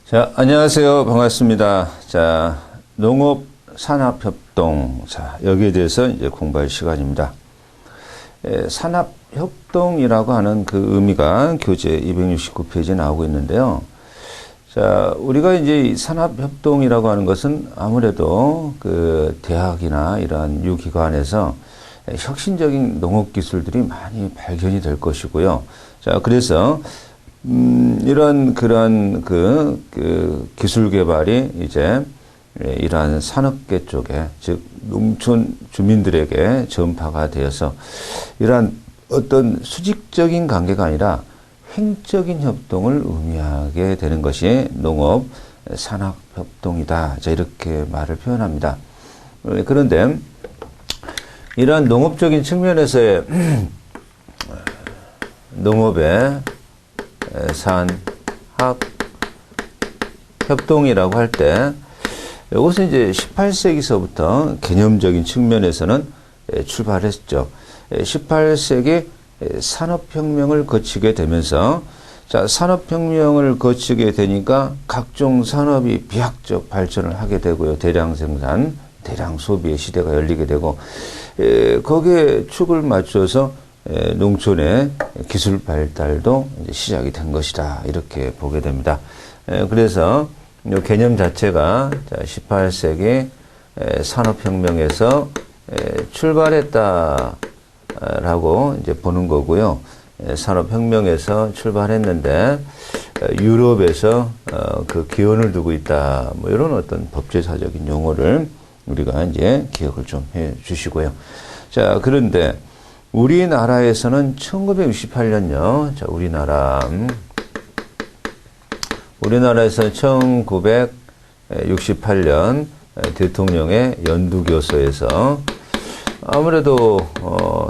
자, 안녕하세요. 반갑습니다. 자, 농업산업협동. 자, 여기에 대해서 이제 공부할 시간입니다. 산업협동이라고 하는 그 의미가 교재 269페이지에 나오고 있는데요. 자, 우리가 이제 이 산업협동이라고 하는 것은 아무래도 그 대학이나 이러한 유기관에서 혁신적인 농업 기술들이 많이 발견이 될 것이고요. 자, 그래서 그런 기술 개발이 이제 이러한 산업계 쪽에, 즉, 농촌 주민들에게 전파가 되어서 이러한 어떤 수직적인 관계가 아니라 횡적인 협동을 의미하게 되는 것이 농업 산업협동이다. 자, 이렇게 말을 표현합니다. 그런데 이러한 농업적인 측면에서의 농업의 산학협동이라고 할 때 이것은 이제 18세기서부터 개념적인 측면에서는 출발했죠. 18세기 산업혁명을 거치게 되면서 자, 산업혁명을 거치게 되니까 각종 산업이 비약적 발전을 하게 되고요. 대량 생산, 대량 소비의 시대가 열리게 되고 거기에 축을 맞춰서 농촌의 기술 발달도 이제 시작이 된 것이다. 이렇게 보게 됩니다. 그래서 이 개념 자체가 18세기 산업혁명에서 출발했다라고 이제 보는 거고요. 산업혁명에서 출발했는데 유럽에서 그 기원을 두고 있다. 뭐 이런 어떤 법제사적인 용어를 우리가 이제 기억을 좀 해 주시고요. 자, 그런데 우리나라에서는 1968년요. 자, 우리나라에서는 1968년 대통령의 연두교서에서 아무래도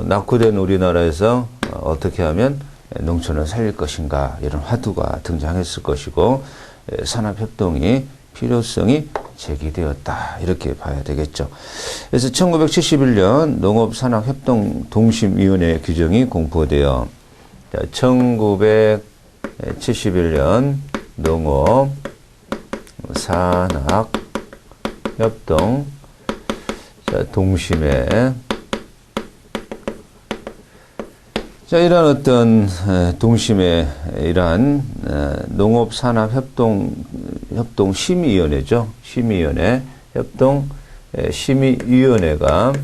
낙후된 우리나라에서 어떻게 하면 농촌을 살릴 것인가 이런 화두가 등장했을 것이고 산업협동이 필요성이 제기되었다. 이렇게 봐야 되겠죠. 그래서 1971년 농업산업협동 동심위원회 규정이 공포되어 1971년 농업산업협동 동심회 자, 이러한 어떤 동심의 이러한 농업산업협동 심의위원회죠. 심의위원회, 협동 심의위원회가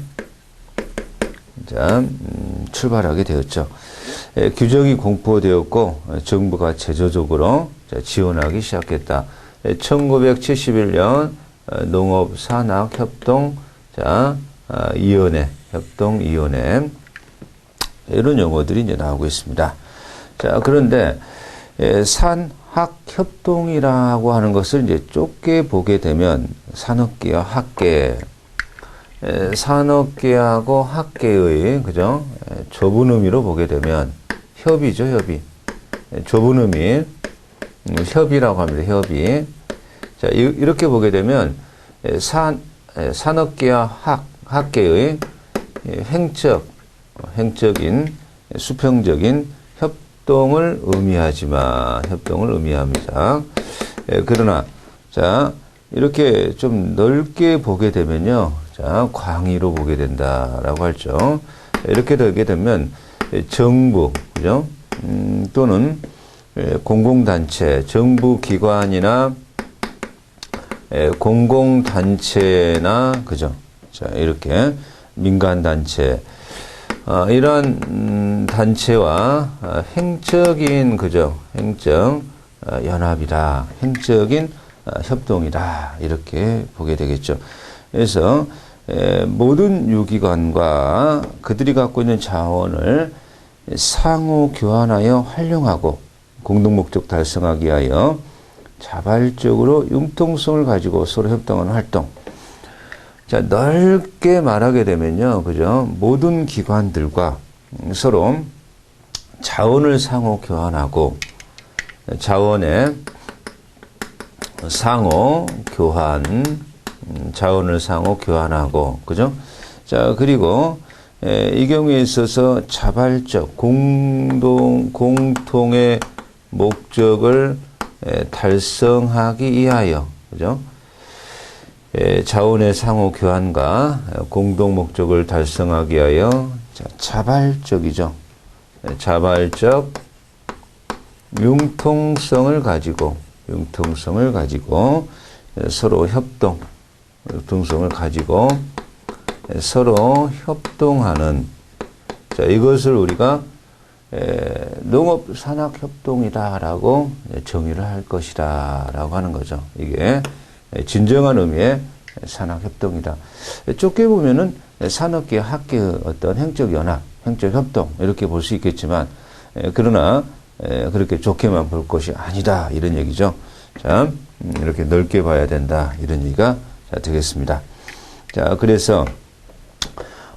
자, 출발하게 되었죠. 규정이 공포되었고 정부가 제도적으로 지원하기 시작했다. 1971년 농업산업협동 위원회, 협동위원회 이런 용어들이 이제 나오고 있습니다. 자, 그런데 산학협동이라고 하는 것을 이제 좁게 보게 되면 산업계와 학계, 산업계하고 학계의 그죠? 좁은 의미로 보게 되면 협의죠, 협의. 좁은 의미 협의라고 합니다. 협의. 자, 이렇게 보게 되면 산업계와 학계의 횡적인 수평적인 협동을 의미합니다. 그러나 자, 이렇게 좀 넓게 보게 되면요. 자, 광의로 보게 된다라고 할죠. 이렇게 되게 되면 정부, 그죠? 또는 공공단체, 정부기관이나 공공단체나, 그죠? 자, 이렇게 민간단체, 이러한 단체와 횡적인, 그죠? 횡적 연합이다. 횡적인 협동이다. 이렇게 보게 되겠죠. 그래서 모든 유기관과 그들이 갖고 있는 자원을 상호 교환하여 활용하고 공동목적 달성하기 위하여 자발적으로 융통성을 가지고 서로 협동하는 활동. 자, 넓게 말하게 되면요. 그죠? 모든 기관들과 서로 자원을 상호 교환하고 자원의 상호 교환, 자원을 상호 교환하고, 그죠? 자, 그리고 이 경우에 있어서 자발적 공통의 목적을 달성하기 위하여, 그죠? 자원의 상호 교환과 공동 목적을 달성하기 위하여 자발적이죠. 자발적 융통성을 가지고 서로 융통성을 가지고 서로 협동하는, 자, 이것을 우리가 농업산학협동이다라고 정의를 할 것이다라고 하는 거죠. 이게 진정한 의미의 산학협동이다. 좁게 보면은 산업계, 학계의 어떤 행적연합, 행적협동 이렇게 볼 수 있겠지만, 그러나 그렇게 좋게만 볼 것이 아니다 이런 얘기죠. 자, 이렇게 넓게 봐야 된다 이런 얘기가 되겠습니다. 자, 그래서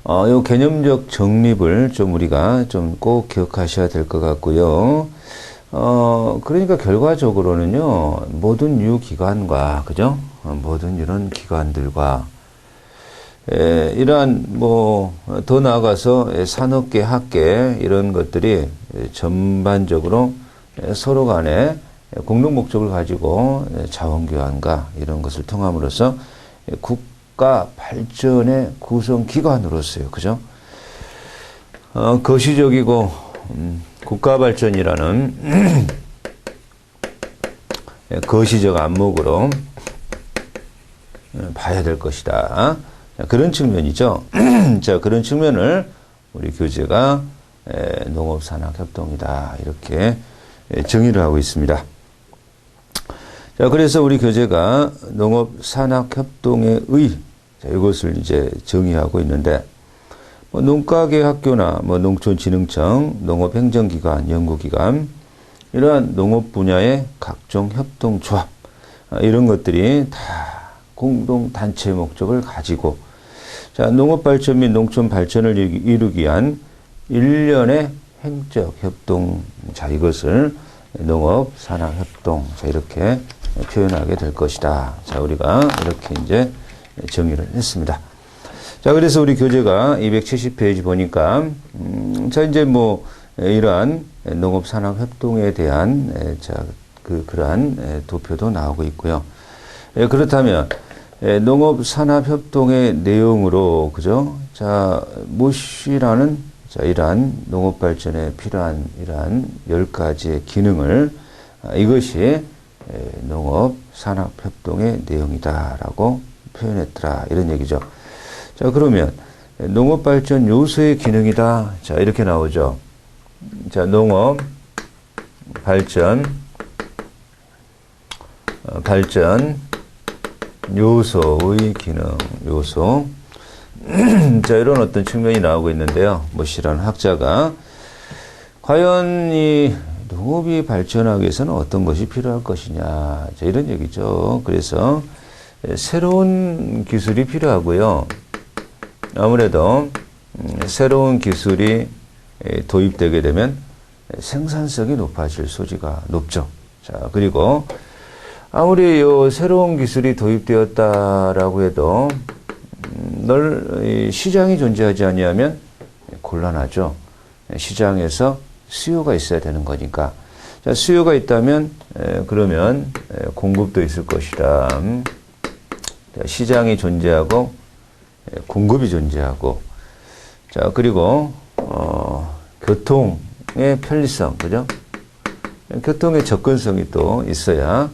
요 개념적 정립을 좀 우리가 좀 꼭 기억하셔야 될 것 같고요. 그러니까 결과적으로는요, 모든 유기관과, 그죠? 모든 이런 기관들과, 이러한, 더 나아가서 산업계, 학계, 이런 것들이 전반적으로 서로 간에 공동 목적을 가지고 자원교환과 이런 것을 통함으로써 국가 발전의 구성기관으로서요, 그죠? 거시적이고, 국가 발전이라는 거시적 안목으로 봐야 될 것이다. 그런 측면이죠. 자, 그런 측면을 우리 교재가 농업산학협동이다. 이렇게 정의를 하고 있습니다. 자, 그래서 우리 교재가 농업산학협동의 이것을 이제 정의하고 있는데, 농가계학교나 농촌진흥청, 농업행정기관, 연구기관, 이러한 농업 분야의 각종 협동조합, 이런 것들이 다 공동 단체 목적을 가지고, 자, 농업 발전 및 농촌 발전을 이루기 위한 일련의 행적 협동, 자, 이것을 농업 산학 협동, 자, 이렇게 표현하게 될 것이다. 자, 우리가 이렇게 이제 정의를 했습니다. 자, 그래서 우리 교재가 270페이지 보니까, 자, 이제 이러한 농업 산학 협동에 대한, 그러한 도표도 나오고 있고요. 그렇다면, 농업 산업 협동의 내용으로, 그죠? 자, 무엇이라는, 자, 이러한 농업 발전에 필요한 이러한 10가지의 기능을, 이것이 농업 산업 협동의 내용이다라고 표현했더라. 이런 얘기죠. 자, 그러면 농업 발전 요소의 기능이다. 자, 이렇게 나오죠. 자, 농업 발전 요소의 기능, 요소. 자, 이런 어떤 측면이 나오고 있는데요. 모시라는 학자가 과연 이 농업이 발전하기 위해서는 어떤 것이 필요할 것이냐. 자, 이런 얘기죠. 그래서 새로운 기술이 필요하고요. 아무래도 새로운 기술이 도입되게 되면 생산성이 높아질 소지가 높죠. 자, 그리고 아무리 새로운 기술이 도입되었다라고 해도 시장이 존재하지 아니하면 곤란하죠. 시장에서 수요가 있어야 되는 거니까. 자, 수요가 있다면 그러면 공급도 있을 것이다. 시장이 존재하고 공급이 존재하고, 자, 그리고 교통의 편리성, 그죠? 교통의 접근성이 또 있어야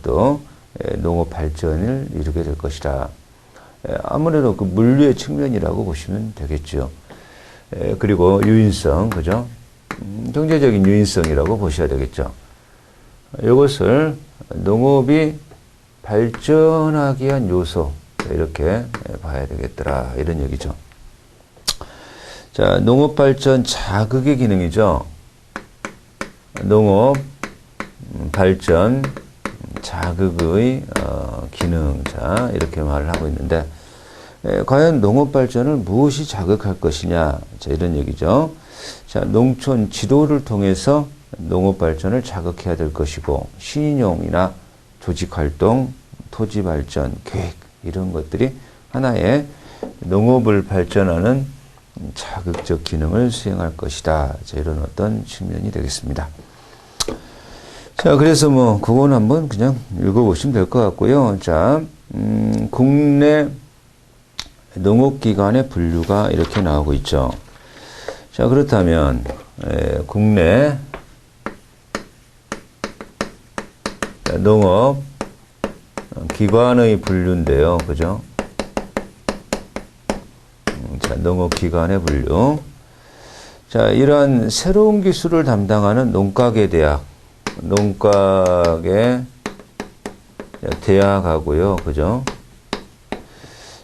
또 농업 발전을 이루게 될 것이다. 아무래도 그 물류의 측면이라고 보시면 되겠죠. 그리고 유인성, 그죠? 경제적인 유인성이라고 보셔야 되겠죠. 이것을 농업이 발전하기 위한 요소, 이렇게 봐야 되겠더라. 이런 얘기죠. 자, 농업 발전 자극의 기능이죠. 농업 발전 자극의 기능. 자, 이렇게 말을 하고 있는데, 과연 농업 발전을 무엇이 자극할 것이냐. 자, 이런 얘기죠. 자, 농촌 지도를 통해서 농업 발전을 자극해야 될 것이고, 신인용이나 조직 활동, 토지 발전, 계획, 이런 것들이 하나의 농업을 발전하는 자극적 기능을 수행할 것이다. 자, 이런 어떤 측면이 되겠습니다. 자, 그래서 뭐, 그건 한번 그냥 읽어보시면 될 것 같고요. 자, 국내 농업기관의 분류가 이렇게 나오고 있죠. 자, 그렇다면, 국내 농업기관의 분류인데요. 그죠? 자, 농업기관의 분류. 자, 이러한 새로운 기술을 담당하는 농가계 대학, 농가계 대학하고요. 그죠?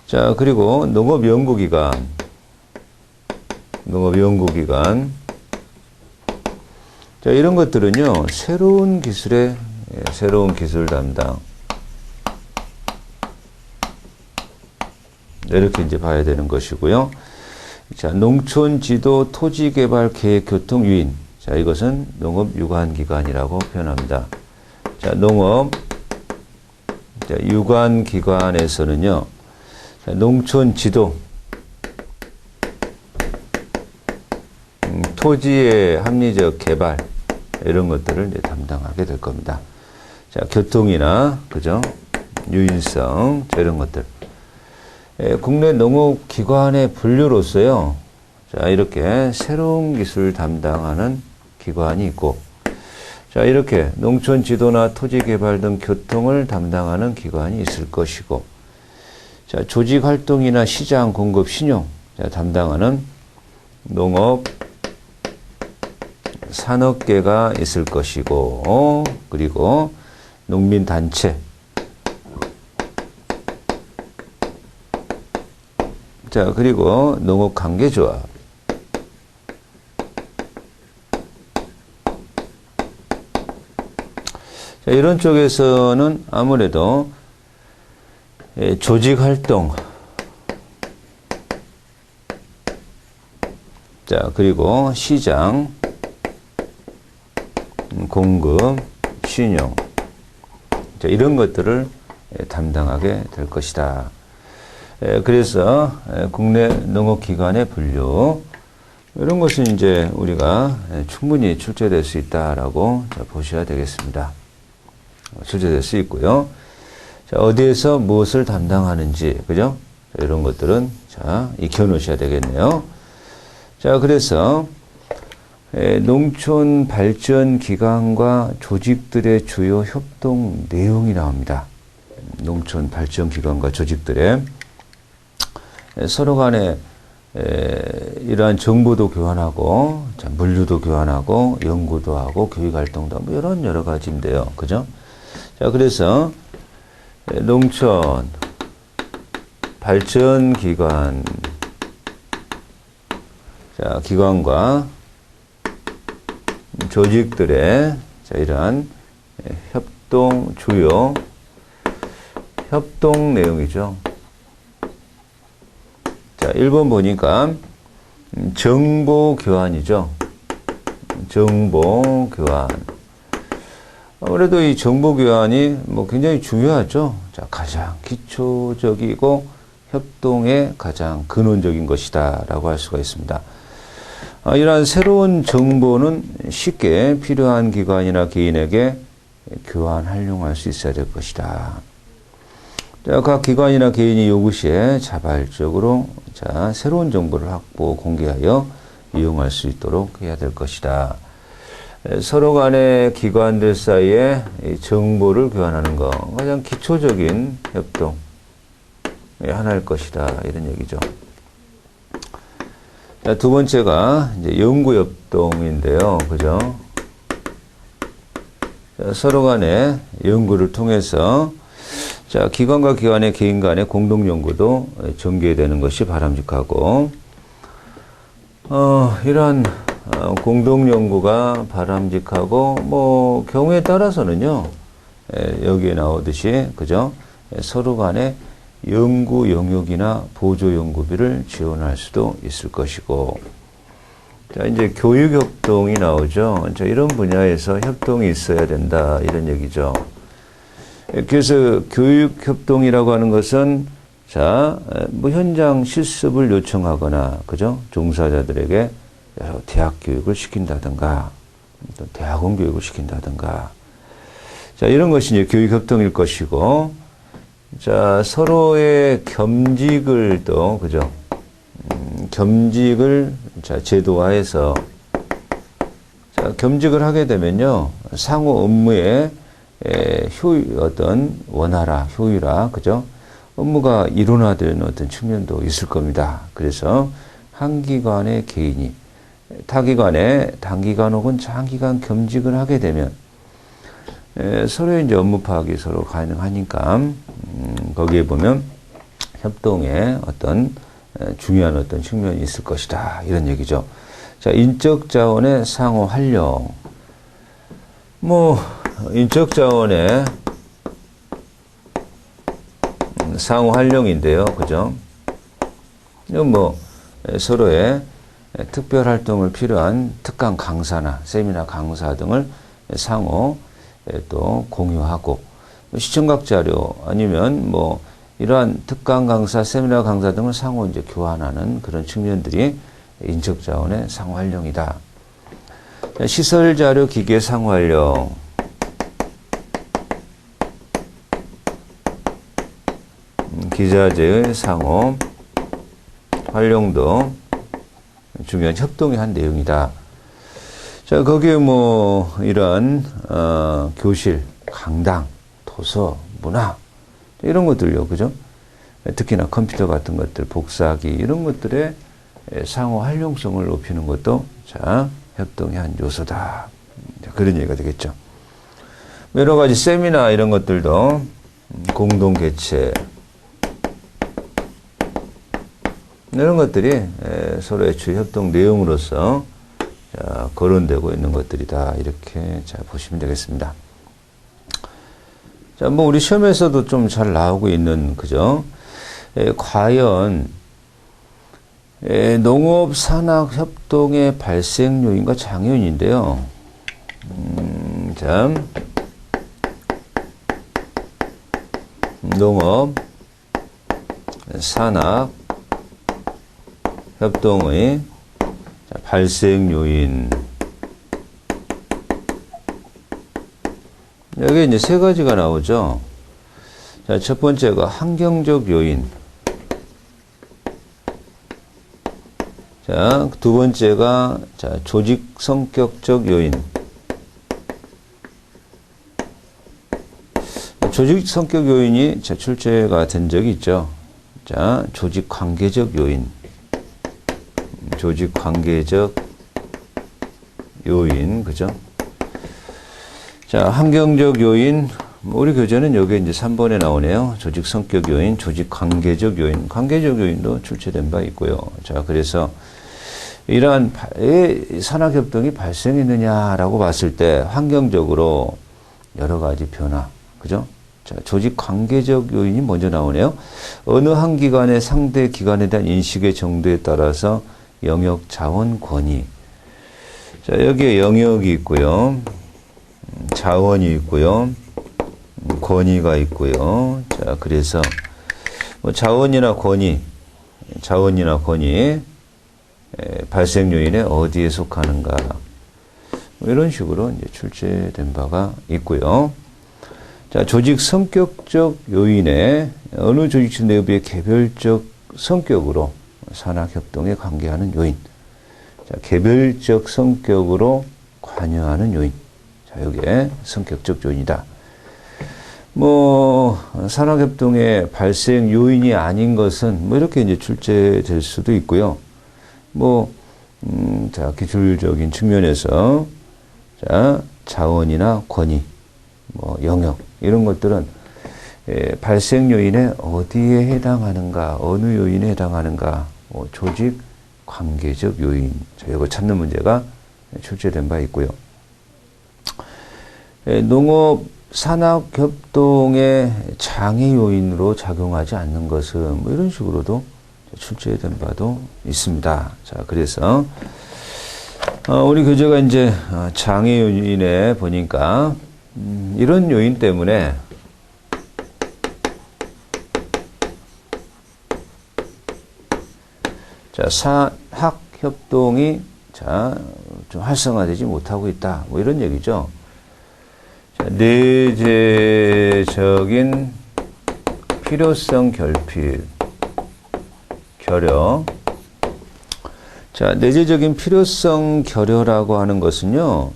자, 그리고 농업연구기관. 자, 이런 것들은요, 새로운 기술 담당. 이렇게 이제 봐야 되는 것이고요. 자, 농촌 지도, 토지 개발, 계획, 교통, 유인. 자, 이것은 농업 유관기관이라고 표현합니다. 자, 유관기관에서는요, 자, 농촌 지도, 토지의 합리적 개발, 이런 것들을 이제 담당하게 될 겁니다. 자, 교통이나, 그죠? 유인성, 자, 이런 것들. 국내 농업기관의 분류로서요, 자, 이렇게 새로운 기술 담당하는 기관이 있고, 자, 이렇게 농촌 지도나 토지 개발 등 교통을 담당하는 기관이 있을 것이고, 자, 조직 활동이나 시장 공급 신용, 자, 담당하는 농업 산업계가 있을 것이고, 그리고 농민단체, 자, 그리고 농업관계조합. 자, 이런 쪽에서는 아무래도 조직활동, 자, 그리고 시장, 공급, 신용, 자, 이런 것들을 담당하게 될 것이다. 그래서 국내 농업기관의 분류, 이런 것은 이제 우리가 충분히 출제될 수 있다라고 보셔야 되겠습니다. 출제될 수 있고요. 자, 어디에서 무엇을 담당하는지, 그죠? 자, 이런 것들은 자, 익혀 놓으셔야 되겠네요. 자, 그래서 농촌 발전 기관과 조직들의 주요 협동 내용이 나옵니다. 농촌 발전 기관과 조직들의 서로 간에 이러한 정보도 교환하고, 자, 물류도 교환하고, 연구도 하고, 교육활동도 하고, 이런 여러 가지인데요. 그죠? 자, 그래서 농촌 발전 기관, 자, 기관과 조직들의 자, 이러한 주요 협동 내용이죠. 자, 1번 보니까 정보 교환이죠. 정보 교환. 아무래도 이 정보 교환이 뭐 굉장히 중요하죠. 자, 가장 기초적이고 협동의 가장 근원적인 것이다라고 할 수가 있습니다. 이러한 새로운 정보는 쉽게 필요한 기관이나 개인에게 교환, 활용할 수 있어야 될 것이다. 자, 각 기관이나 개인이 요구 시에 자발적으로 자, 새로운 정보를 확보, 공개하여 이용할 수 있도록 해야 될 것이다. 서로 간의 기관들 사이에 정보를 교환하는 것, 가장 기초적인 협동의 하나일 것이다. 이런 얘기죠. 자, 두 번째가 이제 연구협동인데요. 그죠? 자, 서로 간의 연구를 통해서 자, 기관과 기관의 개인 간의 공동 연구도 전개되는 것이 바람직하고, 이러한 공동 연구가 바람직하고, 뭐 경우에 따라서는요, 여기에 나오듯이 그죠? 서로 간의 연구 영역이나 보조 연구비를 지원할 수도 있을 것이고, 자, 이제 교육 협동이 나오죠. 자, 이런 분야에서 협동이 있어야 된다 이런 얘기죠. 그래서 교육 협동이라고 하는 것은 자, 뭐 현장 실습을 요청하거나 그죠? 종사자들에게 대학 교육을 시킨다든가 또 대학원 교육을 시킨다든가 자, 이런 것이 이제 교육협동일 것이고, 자, 서로의 겸직을 또, 그죠? 겸직을, 자, 제도화해서, 자, 겸직을 하게 되면요, 상호 업무의 어떤 원활화, 효율화, 그죠? 업무가 일원화되는 어떤 측면도 있을 겁니다. 그래서 한 기관의 개인이 타 기관에 단기간 혹은 장기간 겸직을 하게 되면 서로의 이제 업무 파악이 서로 가능하니까 거기에 보면 협동의 어떤 중요한 어떤 측면이 있을 것이다. 이런 얘기죠. 자, 인적 자원의 상호 활용. 뭐 인적 자원의 상호 활용인데요. 그죠? 이건 뭐 서로의 특별 활동을 필요한 특강 강사나 세미나 강사 등을 상호 또 공유하고 시청각 자료 아니면 뭐 이러한 특강 강사, 세미나 강사 등을 상호 이제 교환하는 그런 측면들이 인적 자원의 상호 활용이다. 시설 자료 기계 상호 활용. 기자재의 상호 활용도 중요한 협동의 한 내용이다. 자, 거기에 뭐 이런 교실, 강당, 도서, 문화 이런 것들요, 그죠? 특히나 컴퓨터 같은 것들, 복사기 이런 것들의 상호 활용성을 높이는 것도 자 협동의 한 요소다. 그런 얘기가 되겠죠. 여러 가지 세미나 이런 것들도 공동 개최 이런 것들이 서로의 주 협동 내용으로서 자, 거론되고 있는 것들이다. 이렇게 잘 보시면 되겠습니다. 자, 뭐 우리 시험에서도 좀 잘 나오고 있는 그죠? 과연 농업 산학 협동의 발생 요인과 장애 요인인데요. 자, 농업 산학 협동의 발생 요인. 여기 이제 세 가지가 나오죠. 자, 첫 번째가 환경적 요인. 자, 두 번째가 자, 조직 성격적 요인. 조직 성격 요인이 자, 출제가 된 적이 있죠. 자, 조직 관계적 요인. 조직 관계적 요인, 그죠? 자, 환경적 요인, 우리 교재는 여기 이제 3번에 나오네요. 조직 성격 요인, 조직 관계적 요인, 관계적 요인도 출제된 바 있고요. 자, 그래서 이러한 산학협동이 발생했느냐라고 봤을 때 환경적으로 여러 가지 변화, 그죠? 자, 조직 관계적 요인이 먼저 나오네요. 어느 한 기관의 상대 기관에 대한 인식의 정도에 따라서 영역 자원 권위. 자, 여기에 영역이 있고요. 자원이 있고요. 권위가 있고요. 자, 그래서 뭐 자원이나 권위 발생 요인에 어디에 속하는가. 뭐 이런 식으로 이제 출제된 바가 있고요. 자, 조직 성격적 요인에 어느 조직 내부의 개별적 성격으로 산학협동에 관계하는 요인. 자, 개별적 성격으로 관여하는 요인. 자, 요게 성격적 요인이다. 뭐, 산학협동의 발생 요인이 아닌 것은 뭐 이렇게 이제 출제될 수도 있고요. 뭐, 자, 기술적인 측면에서 자, 자원이나 권위, 뭐, 영역, 이런 것들은 발생 요인에 어디에 해당하는가, 어느 요인에 해당하는가, 뭐 조직 관계적 요인, 이거 찾는 문제가 출제된 바 있고요. 농업 산학 협동의 장애 요인으로 작용하지 않는 것은 뭐 이런 식으로도 출제된 바도 있습니다. 자, 그래서 우리 교재가 이제 장애 요인에 보니까 이런 요인 때문에 자, 산학 협동이 자, 좀 활성화되지 못하고 있다. 뭐 이런 얘기죠. 자, 내재적인 필요성 결핍, 결여. 자, 내재적인 필요성 결여라고 하는 것은요,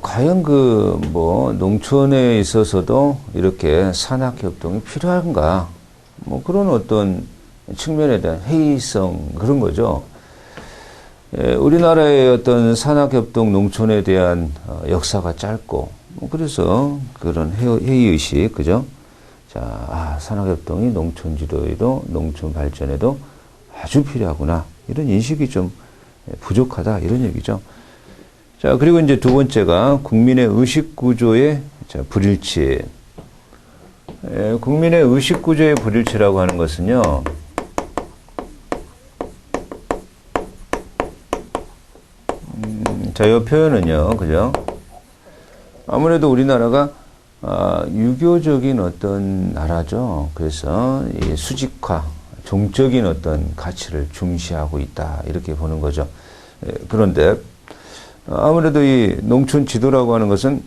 과연 농촌에 있어서도 이렇게 산학협동이 필요한가? 그런 어떤 측면에 대한 회의성, 그런 거죠. 우리나라의 어떤 산학협동 농촌에 대한 역사가 짧고, 그래서 그런 회의의식, 그죠? 자, 산학협동이 농촌 지도에도, 농촌 발전에도 아주 필요하구나. 이런 인식이 좀 부족하다. 이런 얘기죠. 자, 그리고 이제 두 번째가 국민의 의식구조의 불일치. 국민의 의식구조의 불일치라고 하는 것은요, 자, 이 표현은요, 그죠? 아무래도 우리나라가 유교적인 어떤 나라죠. 그래서 이 수직화, 종적인 어떤 가치를 중시하고 있다. 이렇게 보는 거죠. 그런데 아무래도 이 농촌 지도라고 하는 것은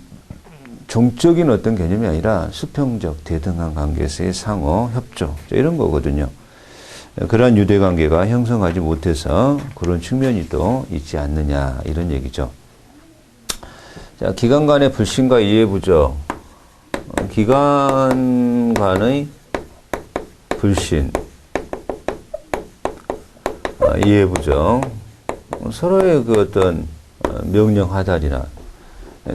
종적인 어떤 개념이 아니라 수평적 대등한 관계에서의 상호 협조 이런 거거든요. 그러한 유대 관계가 형성하지 못해서 그런 측면이 또 있지 않느냐 이런 얘기죠. 자, 기관 간의 불신과 이해 부족. 기관 간의 불신, 이해 부족, 서로의 그 어떤 명령 하달이나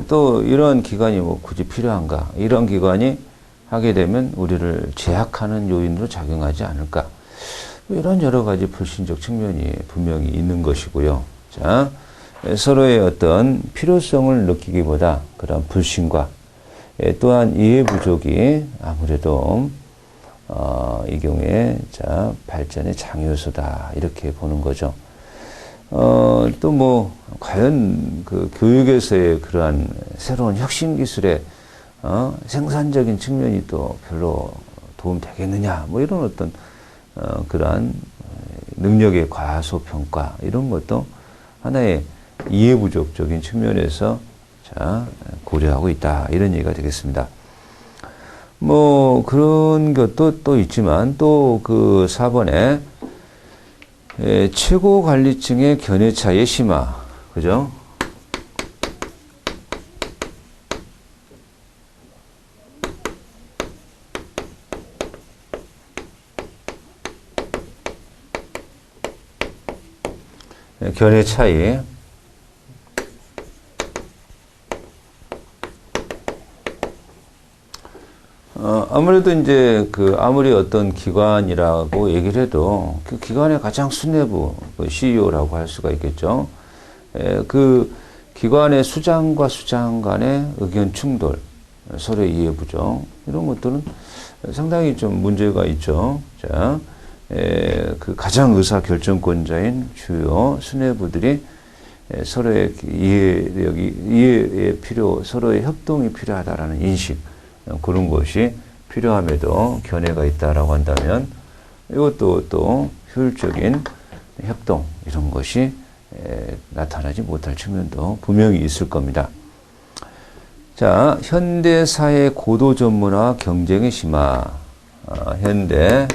또 이런 기관이 굳이 필요한가? 이런 기관이 하게 되면 우리를 제약하는 요인으로 작용하지 않을까? 이런 여러 가지 불신적 측면이 분명히 있는 것이고요. 자, 서로의 어떤 필요성을 느끼기보다 그런 불신과 또한 이해 부족이 아무래도 이 경우에 발전의 장요소다 이렇게 보는 거죠. 또 과연 그 교육에서의 그러한 새로운 혁신 기술의 생산적인 측면이 또 별로 도움 되겠느냐 이런 어떤 그러한 능력의 과소평가 이런 것도 하나의 이해 부족적인 측면에서 고려하고 있다 이런 얘기가 되겠습니다. 그런 것도 또 있지만 또 그 4번에 최고 관리층의 견해 차이의 심화, 그죠? 견해 차이. 아무래도 이제 아무리 어떤 기관이라고 얘기를 해도 그 기관의 가장 수뇌부, CEO라고 할 수가 있겠죠. 그 기관의 수장과 수장 간의 의견 충돌, 서로의 이해 부족, 이런 것들은 상당히 좀 문제가 있죠. 자, 그 가장 의사 결정권자인 주요 수뇌부들이 서로의 이해의 필요, 서로의 협동이 필요하다라는 인식, 그런 것이 필요함에도 견해가 있다라고 한다면 이것도 또 효율적인 협동 이런 것이 나타나지 못할 측면도 분명히 있을 겁니다. 자, 현대 사회 고도 전문화 경쟁의 심화. 현대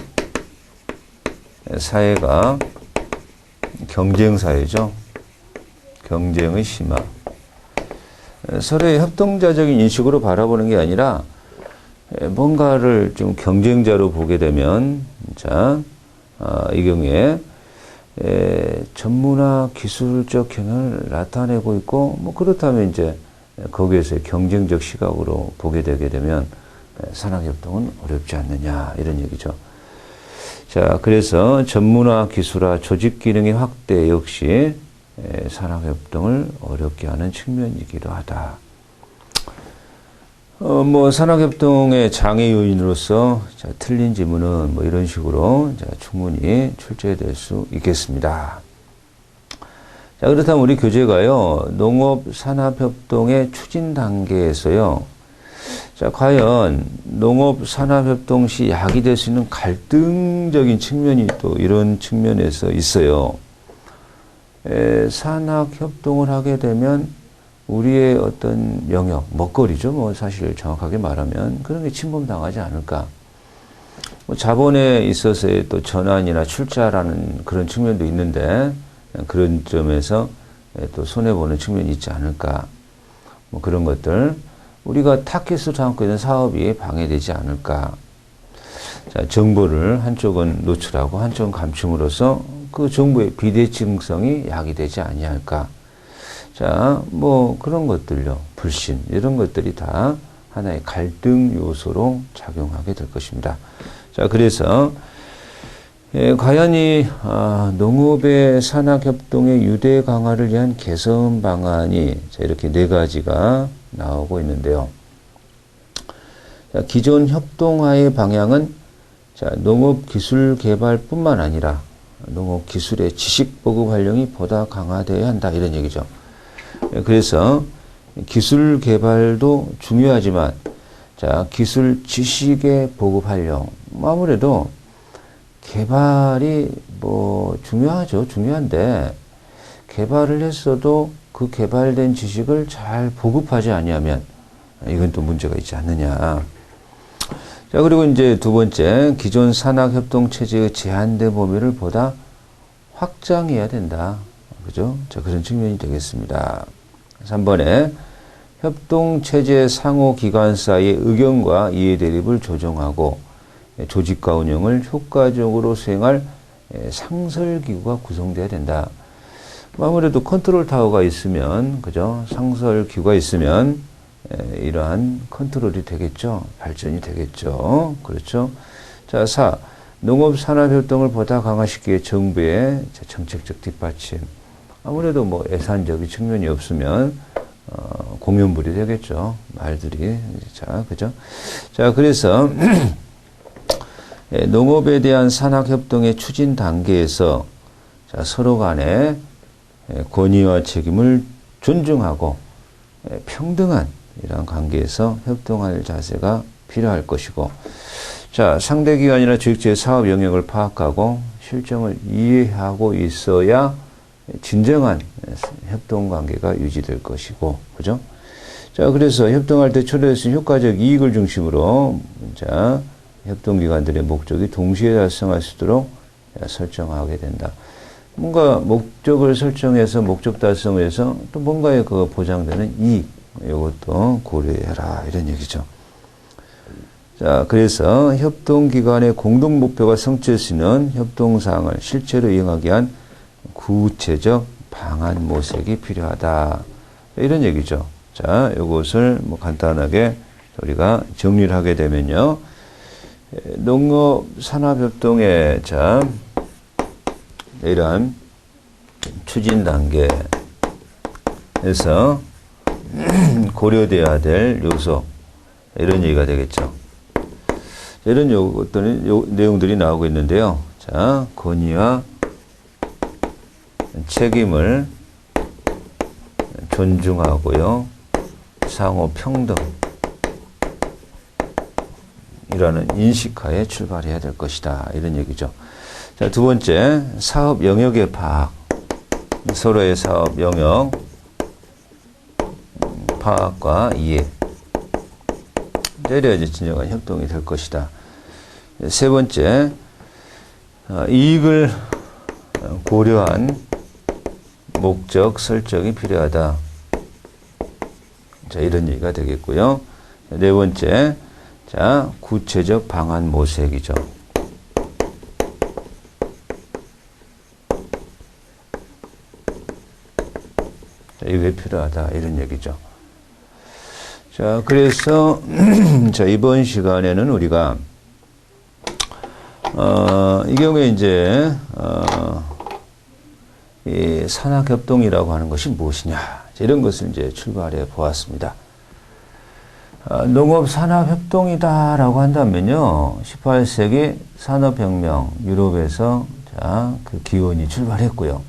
사회가 경쟁 사회죠. 경쟁의 심화. 서로의 협동자적인 인식으로 바라보는 게 아니라 뭔가를 좀 경쟁자로 보게 되면, 자, 이 경우에 전문화 기술적 경향을 나타내고 있고, 그렇다면 이제 거기에서 경쟁적 시각으로 보게 되게 되면 산학협동은 어렵지 않느냐, 이런 얘기죠. 자, 그래서 전문화 기술화 조직 기능의 확대 역시 산학협동을 어렵게 하는 측면이기도 하다. 산학협동의 장애 요인으로서 틀린 지문은 이런 식으로 충분히 출제될 수 있겠습니다. 자, 그렇다면 우리 교재가요, 농업산업협동의 추진 단계에서요, 자, 과연 농업산업협동 시 야기될 수 있는 갈등적인 측면이 또 이런 측면에서 있어요. 산학협동을 하게 되면 우리의 어떤 영역, 먹거리죠. 뭐 사실 정확하게 말하면 그런 게 침범당하지 않을까. 뭐 자본에 있어서의 또 전환이나 출자라는 그런 측면도 있는데 그런 점에서 또 손해보는 측면이 있지 않을까. 뭐 그런 것들. 우리가 타깃으로 삼고 있는 사업이 방해되지 않을까. 자, 정보를 한쪽은 노출하고 한쪽은 감춤으로써 그 정보의 비대칭성이 야기되지 아니할까. 자, 뭐 그런 것들요. 불신 이런 것들이 다 하나의 갈등 요소로 작용하게 될 것입니다. 자, 그래서 과연 이 농업의 산학협동의 유대 강화를 위한 개선 방안이 자, 이렇게 4가지가 나오고 있는데요. 자, 기존 협동화의 방향은 자, 농업기술개발뿐만 아니라 농업기술의 지식보급 활용이 보다 강화되어야 한다 이런 얘기죠. 그래서 기술 개발도 중요하지만 자, 기술 지식의 보급 활용 아무래도 개발이 뭐 중요하죠. 중요한데 개발을 했어도 그 개발된 지식을 잘 보급하지 아니하면 이건 또 문제가 있지 않느냐. 자, 그리고 이제 2번째, 기존 산학협동 체제의 제한된 범위를 보다 확장해야 된다. 그죠? 자, 그런 측면이 되겠습니다. 3번에 협동체제 상호기관 사이의 의견과 이해대립을 조정하고 조직과 운영을 효과적으로 수행할 상설기구가 구성돼야 된다. 아무래도 컨트롤 타워가 있으면, 그죠? 상설기구가 있으면 이러한 컨트롤이 되겠죠. 발전이 되겠죠. 그렇죠. 자, 4. 농업산업협동을 보다 강화시키기 위해 정부의 정책적 뒷받침. 아무래도 뭐 예산적인 측면이 없으면 공연불이 되겠죠. 말들이. 자, 그죠? 자, 그래서 농업에 대한 산학협동의 추진 단계에서 자, 서로 간에 권위와 책임을 존중하고 평등한 이러한 관계에서 협동할 자세가 필요할 것이고, 자, 상대 기관이나 조직체의 사업 영역을 파악하고 실정을 이해하고 있어야 진정한 협동 관계가 유지될 것이고, 그죠? 자, 그래서 협동할 때 초래할 수 있는 효과적 이익을 중심으로, 자, 협동기관들의 목적이 동시에 달성할 수 있도록 설정하게 된다. 뭔가 목적을 설정해서 목적 달성을 해서 또 뭔가에 그 보장되는 이익, 이것도 고려해라. 이런 얘기죠. 자, 그래서 협동기관의 공동 목표가 성취할 수 있는 협동사항을 실제로 이행하기 위한 구체적 방안 모색이 필요하다. 이런 얘기죠. 자, 이것을 뭐 간단하게 우리가 정리를 하게 되면요. 농업산업협동의 자, 이러한 추진 단계에서 고려돼야 될 요소, 이런 얘기가 되겠죠. 이런 내용들이 나오고 있는데요. 자, 권위와 책임을 존중하고요. 상호 평등. 이라는 인식하에 출발해야 될 것이다. 이런 얘기죠. 자, 2번째, 사업 영역의 파악. 서로의 사업 영역 파악과 이해. 이래야 이제 진정한 협동이 될 것이다. 3번째, 이익을 고려한 목적 설정이 필요하다. 자, 이런 얘기가 되겠고요. 4번째, 자, 구체적 방안 모색이죠. 자, 이게 필요하다. 이런 얘기죠. 자, 그래서, 자, 이번 시간에는 우리가, 이 경우에 이제, 이 산학협동이라고 하는 것이 무엇이냐. 이런 것을 이제 출발해 보았습니다. 농업산업협동이다라고 한다면요, 18세기 산업혁명, 유럽에서 자, 그 기원이 출발했고요.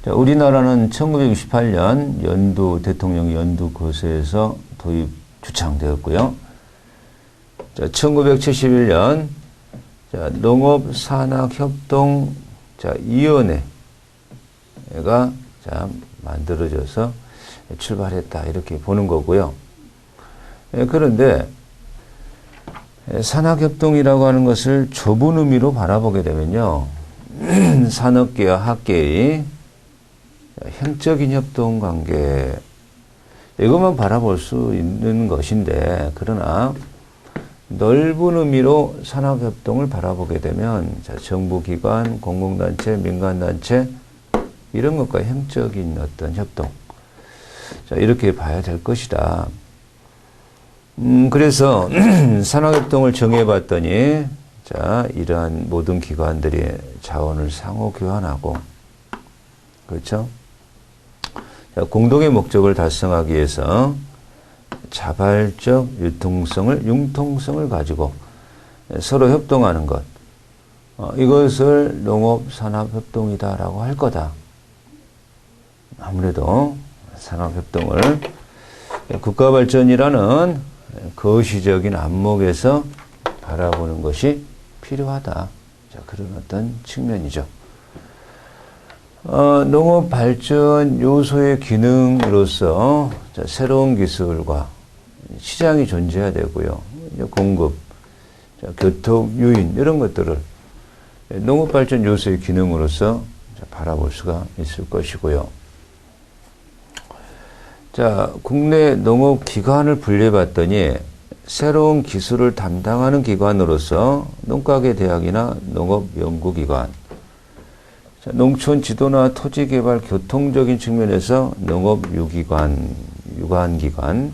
자, 우리나라는 1968년 연두 대통령 연두 거세에서 도입 주창되었고요. 자, 1971년 자, 농업산학협동 자, 위원회가 자, 만들어져서 출발했다 이렇게 보는 거고요. 그런데 산학협동이라고 하는 것을 좁은 의미로 바라보게 되면요. 산업계와 학계의 형적인 협동관계 이것만 바라볼 수 있는 것인데 그러나 넓은 의미로 산학협동을 바라보게 되면 정부기관, 공공단체, 민간단체 이런 것과 형적인 어떤 협동 이렇게 봐야 될 것이다. 그래서 산학협동을 정해봤더니 이러한 모든 기관들이 자원을 상호 교환하고 그렇죠? 공동의 목적을 달성하기 위해서 자발적 융통성을 가지고 서로 협동하는 것 이것을 농업산업협동이다라고 할 거다. 아무래도 산업협동을 국가발전이라는 거시적인 안목에서 바라보는 것이 필요하다. 그런 어떤 측면이죠. 농업 발전 요소의 기능으로서 새로운 기술과 시장이 존재해야 되고요. 공급, 교통, 유인 이런 것들을 농업 발전 요소의 기능으로서 바라볼 수가 있을 것이고요. 국내 농업 기관을 분류해봤더니 새로운 기술을 담당하는 기관으로서 농가계대학이나 농업연구기관, 농촌 지도나 토지개발 교통적인 측면에서 농업유기관, 유관기관,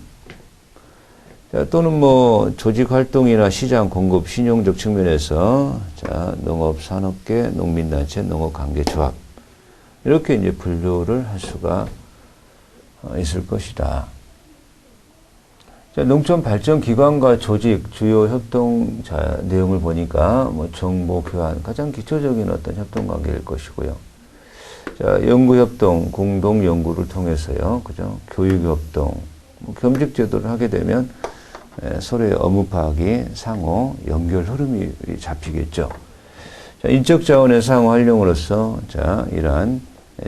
또는 조직활동이나 시장 공급 신용적 측면에서 농업산업계, 농민단체, 농업관계조합 이렇게 이제 분류를 할 수가 있을 것이다. 농촌발전기관과 조직, 주요 협동 내용을 보니까 정보 교환, 가장 기초적인 어떤 협동 관계일 것이고요. 연구협동, 공동 연구를 통해서요, 그죠? 교육협동, 겸직 제도를 하게 되면 서로의 업무 파악이 상호 연결 흐름이 잡히겠죠. 인적 자원의 상호 활용으로서 이러한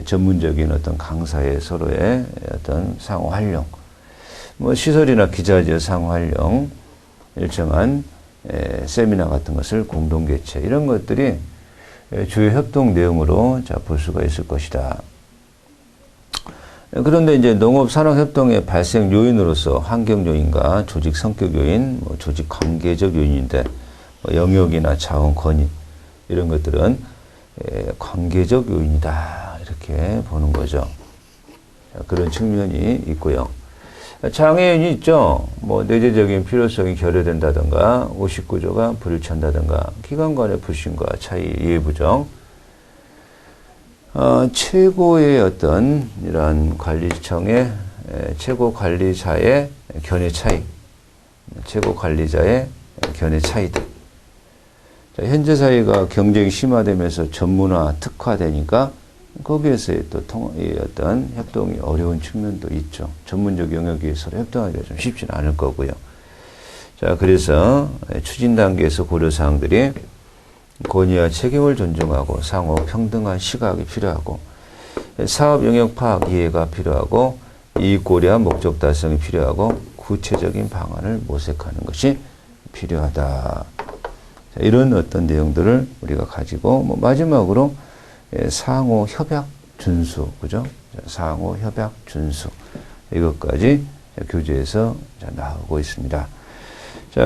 전문적인 어떤 강사의 서로의 어떤 상호 활용, 시설이나 기자재 상호 활용, 일정한 세미나 같은 것을 공동 개최 이런 것들이 주요 협동 내용으로 볼 수가 있을 것이다. 그런데 이제 농업 산업 협동의 발생 요인으로서 환경 요인과 조직 성격 요인, 조직 관계적 요인인데 영역이나 자원 권위 이런 것들은 관계적 요인이다 이렇게 보는 거죠. 그런 측면이 있고요. 장애인이 있죠. 내재적인 필요성이 결여된다든가, 59조가 불일치한다든가, 기관 간의 불신과 차이, 이해부정, 최고의 어떤 이러한 관리청의 최고 관리자의 견해 차이, 최고 관리자의 견해 차이들. 현재 사회가 경쟁이 심화되면서 전문화, 특화되니까 거기에서의 또 어떤 협동이 어려운 측면도 있죠. 전문적 영역에 서로 협동하기가 좀 쉽지는 않을 거고요. 그래서 추진 단계에서 고려사항들이 권위와 책임을 존중하고 상호 평등한 시각이 필요하고 사업 영역 파악 이해가 필요하고 이익 고려한 목적 달성이 필요하고 구체적인 방안을 모색하는 것이 필요하다. 이런 어떤 내용들을 우리가 가지고 마지막으로 상호 협약 준수, 그죠? 상호 협약 준수. 이것까지 교재에서 나오고 있습니다.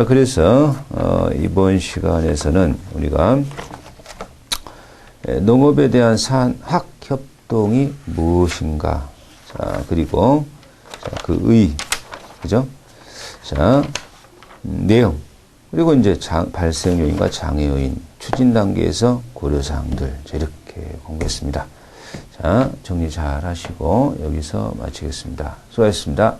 그래서, 이번 시간에서는 우리가 농업에 대한 산학협동이 무엇인가. 그리고, 그 그죠? 내용. 그리고 이제 발생 요인과 장애 요인, 추진 단계에서 고려사항들. 이렇게 공부했습니다. 정리 잘 하시고 여기서 마치겠습니다. 수고하셨습니다.